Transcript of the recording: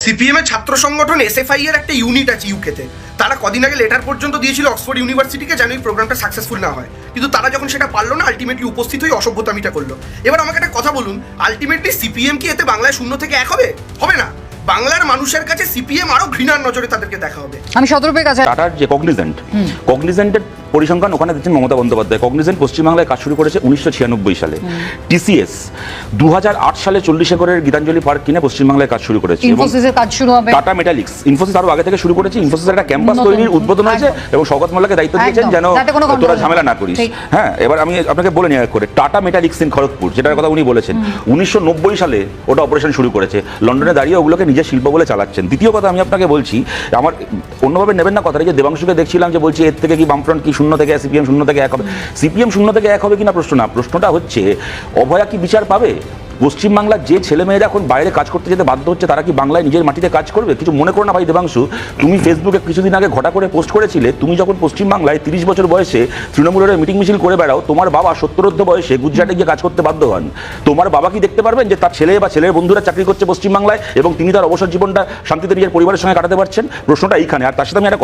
CPM এর ছাত্র সংগঠন এসএফআই এর একটা ইউনিট আছে ইউকেতে। তারা কদিন আগে লেটার পর্যন্ত দিয়েছিল অক্সফোর্ড ইউনিভার্সিটিকে যেন এই প্রোগ্রামটা সাকসেসফুল না হয়, কিন্তু তারা যখন সেটা পারলো না, আলটিমেটলি উপস্থিত হয়ে অসভ্যতামিটা করলো। এবার আমাকে একটা কথা বলুন, আলটিমেটলি সিপিএম কি এতে বাংলায় 0 থেকে 1 হবে? হবে না। বাংলার মানুষের কাছে সিপিএম আরো ঘৃণার নজরে তাদেরকে দেখা হবে। আমি সদরূপের কাছে টাটার যে কগনিজেন্টের পরিসংখ্যান ওখানে দিচ্ছেন মমতা বন্দ্যোপাধ্যায়। কগনিজেন্ট পশ্চিমবাংলায় কাজ শুরু করেছে 1996 সালে। টিসিএস 2008 সালে 40 একরের গীতাঞ্জলি পার্ক কিনে পশ্চিমবাংলায় কাজ শুরু করেছে। ইনফোসিসের কাজ শুরু হবে। টাটা মেটালিক্স, ইনফোসিস আরো আগে থেকে শুরু করেছে। ইনফোসিসের একটা ক্যাম্পাস তৈরির উদ্বোধন হয়েছে এবং শওকত মোল্লাকে দায়িত্ব দিয়েছেন যেন তোরা ঝামেলা না করিস। হ্যাঁ, এবার আমি আপনাকে বলে নিয়ে করে টাটা মেটালিক্স ইন খড়গপুর, যেটার কথা উনি বলেছেন, 1990 সালে ওটা অপারেশন শুরু করেছে। লন্ডনে দাঁড়িয়ে ওগুলোকে নিজের শিল্প বলে চালাচ্ছেন। দ্বিতীয় কথা আমি আপনাকে বলছি, আমার অন্যভাবে নেবেন না কথাটা, যে দেবাংশুকে দেখছিলাম যে বলছি এর থেকে কি বামফ্রন্ট কি 0 থেকে সিপিএম 0 থেকে 1 হবে। সিপিএম 0 থেকে 1 হবে কিনা প্রশ্ন না, প্রশ্নটা হচ্ছে অভয়া কি বিচার পাবে? পশ্চিমবাংলার যে ছেলেমেয়েরা এখন বাইরে কাজ করতে যেতে বাধ্য হচ্ছে, তারা কি বাংলায় নিজের মাটিতে কাজ করবে? কিছু মনে করো না ভাই দেবাংশু, তুমি ফেসবুকে কিছুদিন আগে ঘটা করে পোস্ট করেছিলে, তুমি যখন পশ্চিমবাংলায় 30 বছর বয়সে তৃণমূলের মিটিং মিছিল করে বেড়াও, তোমার বাবা 70 বয়সে গুজরাটে গিয়ে কাজ করতে বাধ্য হন। তোমার বাবা কি দেখতে পারবেন যে তার ছেলে বা ছেলের বন্ধুরা চাকরি করছে পশ্চিমবাংলায় এবং তিনি তার অবসর জীবনটা শান্তিতে নিজের পরিবারের সঙ্গে কাটাতে পারছেন? প্রশ্নটা এইখানে। আর তার সাথে আমি একটা